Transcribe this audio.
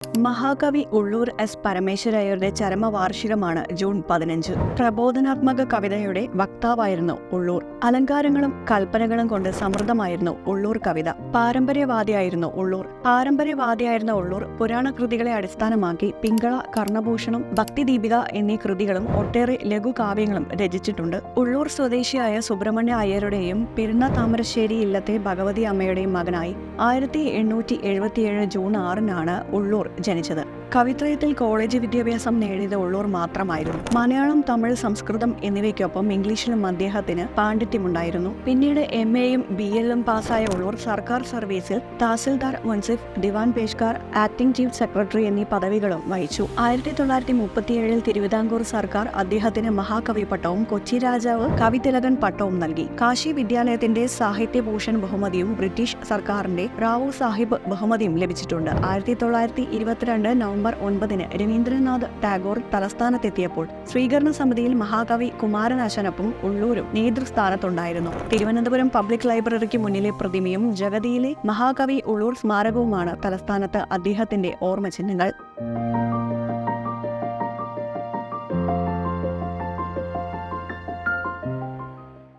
മഹാകവി Ulloor S പരമേശ്വരയ്യരുടെ ചരമവാർഷികമാണ് June 15. പ്രബോധനാത്മക കവിതയുടെ വക്താവായിരുന്നു ഉള്ളൂർ. അലങ്കാരങ്ങളും കൽപ്പനകളും കൊണ്ട് സമൃദ്ധമായിരുന്നു ഉള്ളൂർ കവിത. പാരമ്പര്യവാദിയായിരുന്നു ഉള്ളൂർ പുരാണ കൃതികളെ അടിസ്ഥാനമാക്കി പിങ്കള, കർണഭൂഷണം, ഭക്തിദീപിക എന്നീ കൃതികളും ഒട്ടേറെ ലഘുകാവ്യങ്ങളും രചിച്ചിട്ടുണ്ട്. ഉള്ളൂർ സ്വദേശിയായ സുബ്രഹ്മണ്യ അയ്യരുടെയും പിരുന്ന താമരശ്ശേരി ഇല്ലത്തെ ഭഗവതി അമ്മയുടെയും മകനായി 1877 ജൂൺ 6 ഉള്ളൂർ ജനിച്ചത്. കവിത്രയത്തിൽ കോളേജ് വിദ്യാഭ്യാസം നേടിയത് ഉള്ളൂർ മാത്രമായിരുന്നു. മലയാളം, തമിഴ്, സംസ്കൃതം എന്നിവയ്ക്കൊപ്പം ഇംഗ്ലീഷിലും അദ്ദേഹത്തിന് പാണ്ഡിത്യമുണ്ടായിരുന്നു. പിന്നീട് MA-യും BL-ഉം പാസ്സായ ഉള്ളൂർ സർക്കാർ സർവീസിൽ തഹസിൽദാർ, മുൻസിഫ്, ദിവാൻ പേഷ്കാർ, ആക്ടിംഗ് ചീഫ് സെക്രട്ടറി എന്നീ പദവികളും വഹിച്ചു. 1937 തിരുവിതാംകൂർ സർക്കാർ അദ്ദേഹത്തിന് മഹാകവി പട്ടവും കൊച്ചി രാജാവ് കവിതിലകൻ പട്ടവും നൽകി. കാശി വിദ്യാലയത്തിന്റെ സാഹിത്യഭൂഷൺ ബഹുമതിയും ബ്രിട്ടീഷ് സർക്കാരിന്റെ റാവു സാഹിബ് ബഹുമതിയും ലഭിച്ചിട്ടുണ്ട്. 1922 നവംബർ 9 രവീന്ദ്രനാഥ് ടാഗോർ തലസ്ഥാനത്തെത്തിയപ്പോൾ സ്വീകരണ സമിതിയിൽ മഹാകവി കുമാരനാശാനൊപ്പം ഉള്ളൂരും നേതൃസ്ഥാനത്തുണ്ടായിരുന്നു. തിരുവനന്തപുരം പബ്ലിക് ലൈബ്രറിക്ക് മുന്നിലെ പ്രതിമയും ജഗതിയിലെ മഹാകവി ഉള്ളൂർ സ്മാരകവുമാണ് തലസ്ഥാനത്ത് അദ്ദേഹത്തിന്റെ ഓർമ്മചിഹ്നങ്ങൾ.